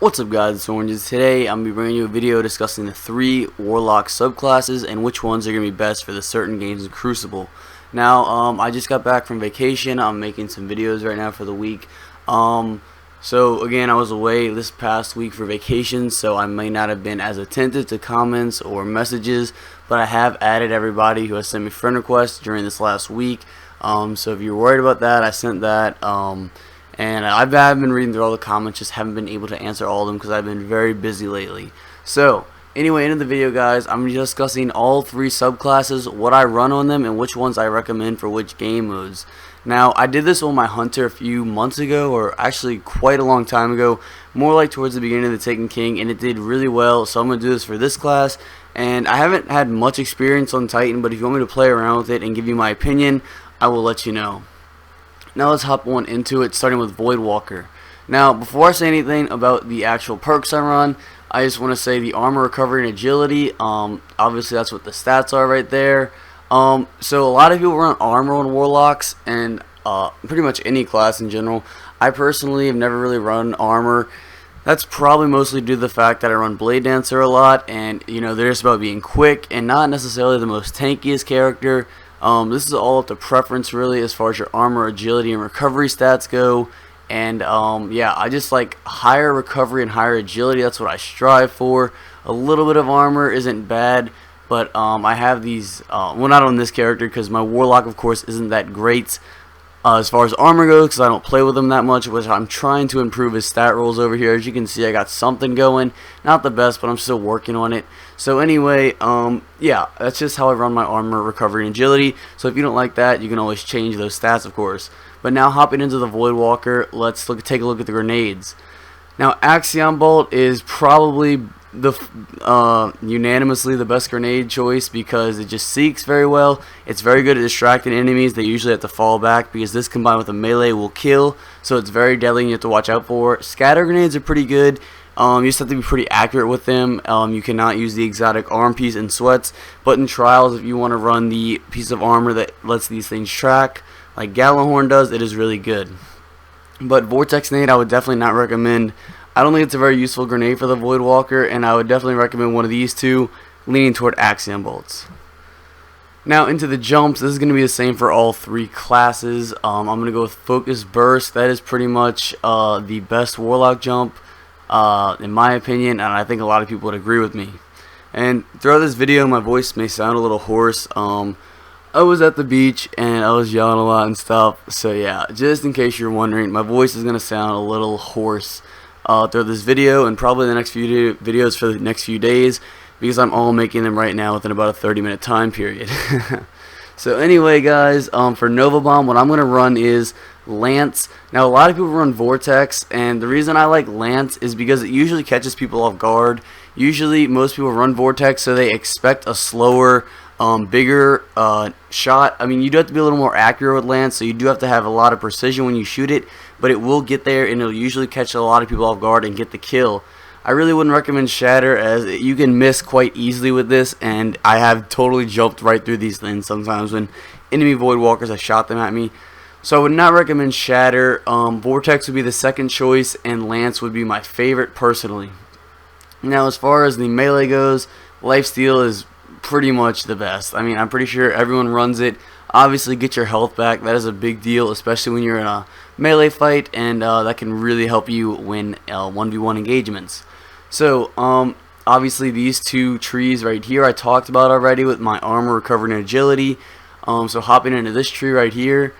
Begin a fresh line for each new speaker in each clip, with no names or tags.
What's up guys, it's Oranges. Today I'm going to be bringing you a video discussing the 3 Warlock subclasses and which ones are going to be best for the certain games in Crucible. Now, I just got back from vacation. I'm making some videos right now for the week. So again, I was away this past week for vacation, so I may not have been as attentive to comments or messages, but I have added everybody who has sent me friend requests during this last week. So if you're worried about that, I sent that. And I've been reading through all the comments, just haven't been able to answer all of them because I've been very busy lately. So, anyway, into the video, guys. I'm discussing all 3 subclasses, what I run on them, and which ones I recommend for which game modes. Now, I did this on my Hunter a few months ago, or actually quite a long time ago, more like towards the beginning of the Taken King, and it did really well, so I'm going to do this for this class. And I haven't had much experience on Titan, but if you want me to play around with it and give you my opinion, I will let you know. Now let's hop on into it, starting with Voidwalker. Now, before I say anything about the actual perks I run, I just want to say the armor, recovery, and agility. Obviously, that's what the stats are right there. So a lot of people run armor on Warlocks, and pretty much any class in general. I personally have never really run armor. That's probably mostly due to the fact that I run Blade Dancer a lot, and you know, they're just about being quick and not necessarily the most tankiest character. This is all up to preference really as far as your armor, agility, and recovery stats go. And yeah, I just like higher recovery and higher agility. That's what I strive for. A little bit of armor isn't bad, but I have these, well, not on this character because my Warlock, of course, isn't that great as far as armor goes because I don't play with him that much, which I'm trying to improve his stat rolls over here. As you can see, I got something going. Not the best, but I'm still working on it. So anyway, yeah, that's just how I run my armor, recovery, and agility. So if you don't like that, you can always change those stats, of course. But now hopping into the Voidwalker, let's take a look at the grenades. Now, Axiom Bolt is probably the unanimously the best grenade choice because it just seeks very well. It's very good at distracting enemies. They usually have to fall back because this combined with a melee will kill, so it's very deadly and you have to watch out for. Scatter grenades are pretty good. You just have to be pretty accurate with them. You cannot use the exotic arm piece in sweats, but in trials, if you want to run the piece of armor that lets these things track like Gallahorn does, it is really good. But Vortex Nade I would definitely not recommend. I don't think it's a very useful grenade for the Voidwalker, and I would definitely recommend one of these two, leaning toward Axiom Bolts. Now into the jumps, this is going to be the same for all 3 classes. I'm going to go with Focus Burst. That is pretty much the best Warlock jump, in my opinion, and I think a lot of people would agree with me. And throughout this video, my voice may sound a little hoarse. I was at the beach and I was yelling a lot and stuff, so yeah, just in case you're wondering, my voice is going to sound a little hoarse throughout this video and probably the next few videos for the next few days because I'm all making them right now within about a 30-minute time period. So anyway, guys, for Nova Bomb, what I'm going to run is Lance. Now, a lot of people run Vortex, and the reason I like Lance is because it usually catches people off guard. Usually, most people run Vortex, so they expect a slower, bigger shot. I mean, you do have to be a little more accurate with Lance, so you do have to have a lot of precision when you shoot it, but it will get there, and it'll usually catch a lot of people off guard and get the kill. I really wouldn't recommend Shatter, as you can miss quite easily with this, and I have totally jumped right through these things sometimes when enemy Voidwalkers have shot them at me. So I would not recommend Shatter. Vortex would be the second choice, and Lance would be my favorite personally. Now, as far as the melee goes, Lifesteal is pretty much the best. I mean, I'm pretty sure everyone runs it. Obviously, get your health back. That is a big deal, especially when you're in a melee fight, and that can really help you win 1v1 engagements. So, obviously, these 2 trees right here I talked about already with my armor, recovery, and agility. So, hopping into this tree right here,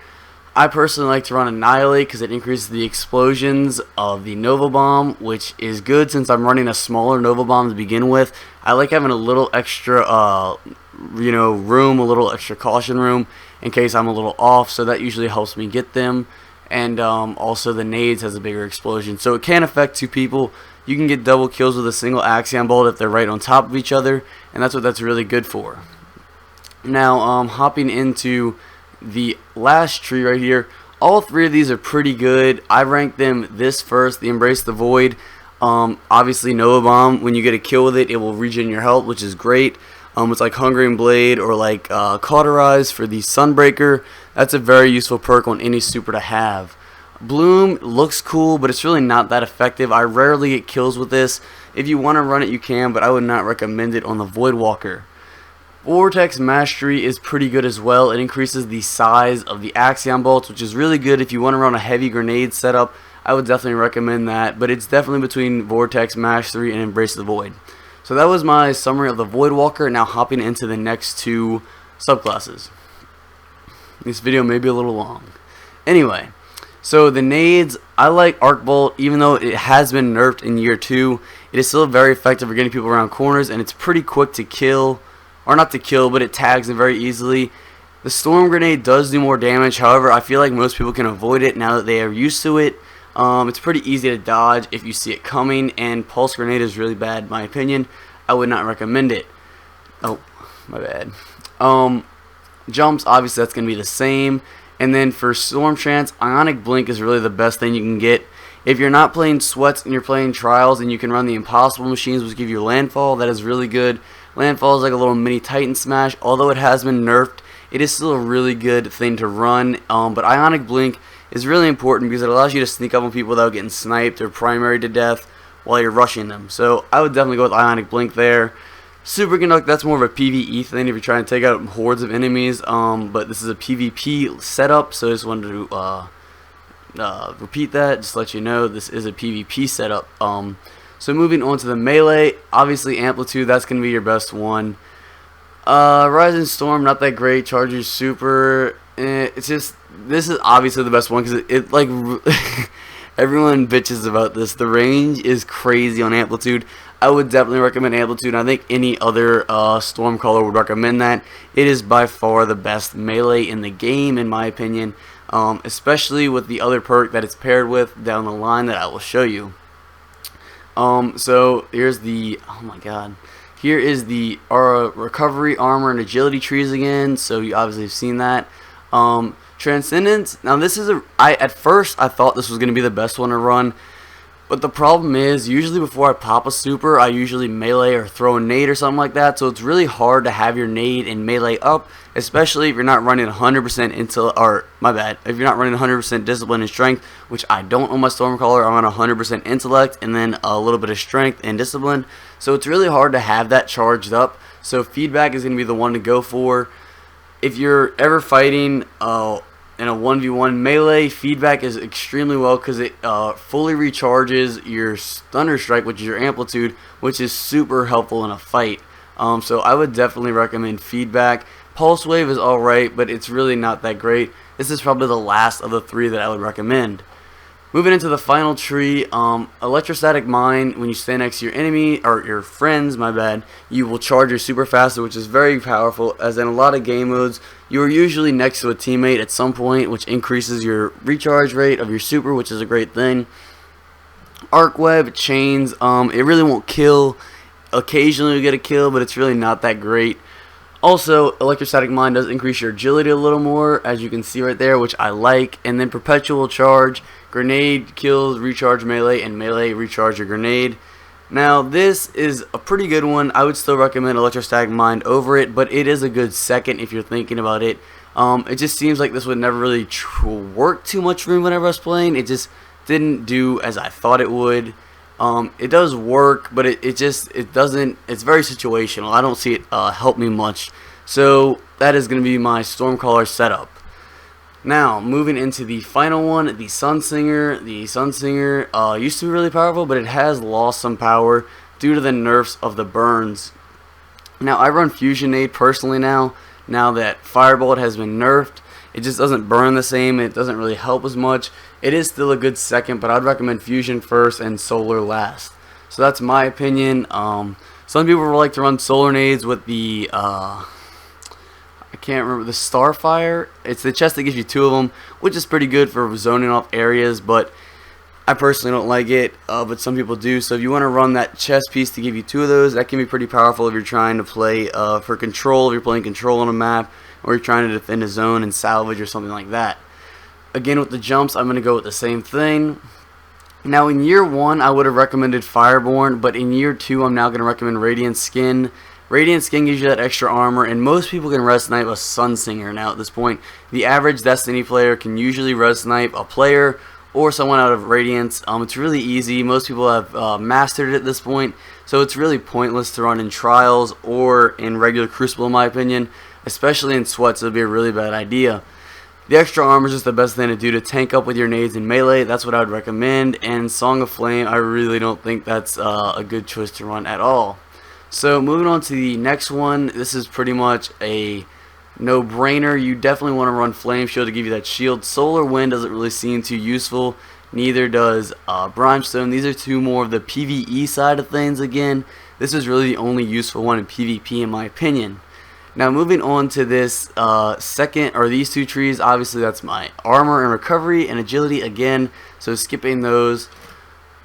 I personally like to run Annihilate because it increases the explosions of the Nova Bomb, which is good since I'm running a smaller Nova Bomb to begin with. I like having a little extra, room, a little extra caution room in case I'm a little off, so that usually helps me get them. And also the nades has a bigger explosion, so it can affect 2 people. You can get double kills with a single Axiom Bolt if they're right on top of each other, and that's what that's really good for. Now, hopping into the last tree right here, all 3 of these are pretty good. I rank them this first, the Embrace the Void. Obviously Nova Bomb, when you get a kill with it, it will regen your health, which is great. It's like Hungering Blade or like Cauterize for the Sunbreaker. That's a very useful perk on any super to have. Bloom looks cool, but it's really not that effective. I rarely get kills with this. If you want to run it, you can, but I would not recommend it on the Voidwalker. Vortex Mastery is pretty good as well. It increases the size of the Axion bolts, which is really good if you want to run a heavy grenade setup. I would definitely recommend that, but it's definitely between Vortex Mastery and Embrace the Void. So that was my summary of the Voidwalker. Now hopping into the next two subclasses. This video may be a little long. Anyway, so the nades, I like Arc Bolt, even though it has been nerfed in year 2. It is still very effective for getting people around corners, and it's pretty quick to kill. Or not to kill, but it tags them very easily. The Storm Grenade does do more damage. However, I feel like most people can avoid it now that they are used to it. It's pretty easy to dodge if you see it coming, and Pulse Grenade is really bad in my opinion. I would not recommend it. Oh, my bad. Jumps, obviously that's going to be the same. And then for Storm Trance, Ionic Blink is really the best thing you can get. If you're not playing Sweats and you're playing Trials and you can run the Impossible Machines, which give you Landfall, that is really good. Landfall is like a little mini Titan Smash. Although it has been nerfed, it is still a really good thing to run. But Ionic Blink is really important because it allows you to sneak up on people without getting sniped or primary to death while you're rushing them. So I would definitely go with Ionic Blink there. Superconduct, that's more of a PvE thing if you're trying to take out hordes of enemies. But this is a PvP setup, so I just wanted to repeat that, just to let you know this is a PvP setup. So moving on to the melee, obviously Amplitude, that's going to be your best one. Rising Storm, not that great. Charger Super, it's just, this is obviously the best one because it like, everyone bitches about this. The range is crazy on Amplitude. I would definitely recommend Amplitude. I think any other Stormcaller would recommend that. It is by far the best melee in the game, in my opinion, especially with the other perk that it's paired with down the line that I will show you. So here's the, oh my god, here is the recovery, armor, and agility trees again. So you obviously have seen that. Transcendence, now this is at first I thought this was going to be the best one to run, but the problem is usually before I pop a super I usually melee or throw a nade or something like that, so it's really hard to have your nade and melee up, especially if you're not running 100% if you're not running 100% discipline and strength, which I don't on my Stormcaller. I'm on 100% intellect and then a little bit of strength and discipline, so it's really hard to have that charged up. So feedback is going to be the one to go for. If you're ever fighting in a 1v1 melee, feedback is extremely well because it fully recharges your Thunder Strike, which is your Amplitude, which is super helpful in a fight. So I would definitely recommend feedback. Pulse Wave is alright, but it's really not that great. This is probably the last of the three that I would recommend. Moving into the final tree, Electrostatic Mine, when you stand next to your enemy, or your friends, my bad, you will charge your super faster, which is very powerful, as in a lot of game modes, you are usually next to a teammate at some point, which increases your recharge rate of your super, which is a great thing. Arc Web, Chains, it really won't kill. Occasionally you get a kill, but it's really not that great. Also, Electrostatic Mine does increase your agility a little more, as you can see right there, which I like. And then Perpetual Charge, Grenade kills, recharge melee, and melee recharge your grenade. Now, this is a pretty good one. I would still recommend Electrostatic Mine over it, but it is a good second if you're thinking about it. It just seems like this would never really work too much for me whenever I was playing. It just didn't do as I thought it would. It does work, but it doesn't, it's very situational. I don't see it help me much. So that is going to be my Stormcaller setup. Now, moving into the final one, the Sunsinger. The Sunsinger used to be really powerful, but it has lost some power due to the nerfs of the burns. Now, I run Fusion Nade personally now that Firebolt has been nerfed. It just doesn't burn the same. It doesn't really help as much. It is still a good second, but I'd recommend Fusion first and Solar last. So that's my opinion. Some people would like to run Solar Nades with the, I can't remember, the Starfire. It's the chest that gives you 2 of them, which is pretty good for zoning off areas, but I personally don't like it, but some people do. So if you want to run that chest piece to give you 2 of those, that can be pretty powerful if you're trying to play for control, if you're playing control on a map, or you're trying to defend a zone and salvage or something like that. Again, with the jumps, I'm going to go with the same thing. Now, in year 1, I would have recommended Fireborn, but in year 2, I'm now going to recommend Radiant Skin. Radiant Skin gives you that extra armor, and most people can res snipe a Sunsinger now at this point. The average Destiny player can usually res snipe a player or someone out of Radiance. It's really easy. Most people have mastered it at this point, so it's really pointless to run in Trials or in regular Crucible in my opinion, especially in Sweats. It would be a really bad idea. The extra armor is just the best thing to do to tank up with your nades in melee. That's what I would recommend. And Song of Flame, I really don't think that's a good choice to run at all. So moving on to the next one, this is pretty much a no-brainer. You definitely want to run Flame Shield to give you that shield. Solar Wind doesn't really seem too useful. Neither does Brimstone. These are two more of the PvE side of things. Again, this is really the only useful one in PvP in my opinion. Now moving on to this second, or these two trees, obviously that's my armor and recovery and agility again, so skipping those.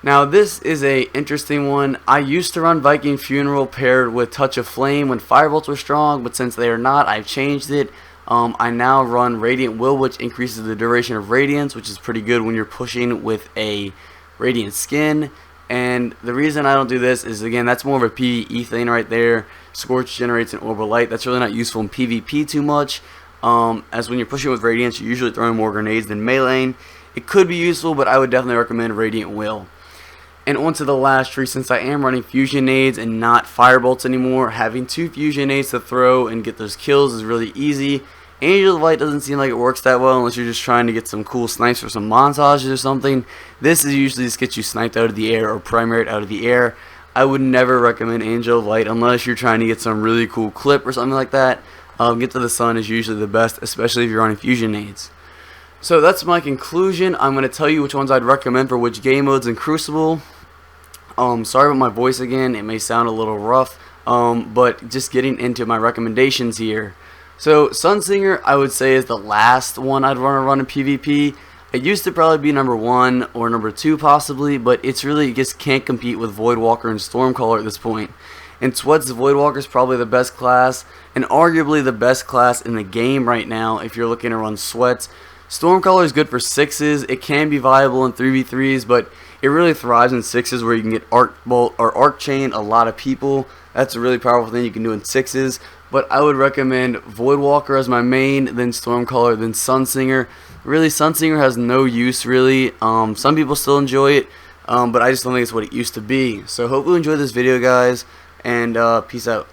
Now this is a interesting one. I used to run Viking Funeral paired with Touch of Flame when Firebolts were strong, but since they are not, I've changed it. I now run Radiant Will, which increases the duration of Radiance, which is pretty good when you're pushing with a Radiant skin. And the reason I don't do this is, again, that's more of a PvE thing right there. Scorch generates an orb of light. That's really not useful in PvP too much. As when you're pushing with Radiance, you're usually throwing more grenades than melee. It could be useful, but I would definitely recommend Radiant Will. And on to the last tree, since I am running Fusion Nades and not Firebolts anymore, having two Fusion Nades to throw and get those kills is really easy. Angel of Light doesn't seem like it works that well unless you're just trying to get some cool snipes for some montages or something. This is usually just gets you sniped out of the air or primaried out of the air. I would never recommend Angel of Light unless you're trying to get some really cool clip or something like that. Get to the Sun is usually the best, especially if you're running Fusion Nades. So that's my conclusion. I'm going to tell you which ones I'd recommend for which game modes in Crucible. Sorry about my voice again. It may sound a little rough, but just getting into my recommendations here. So Sunsinger, I would say, is the last one I'd want to run in PvP. It used to probably be number 1 or number 2 possibly, but it's really, it just can't compete with Voidwalker and Stormcaller at this point. In Sweats, Voidwalker is probably the best class, and arguably the best class in the game right now if you're looking to run Sweats. Stormcaller is good for 6s. It can be viable in 3v3s, but it really thrives in 6s where you can get Arc Bolt or Arc Chain a lot of people. That's a really powerful thing you can do in 6s. But I would recommend Voidwalker as my main, then Stormcaller, then Sunsinger. Really, Sunsinger has no use, really. Some people still enjoy it, but I just don't think it's what it used to be. So hopefully you enjoyed this video, guys, and peace out.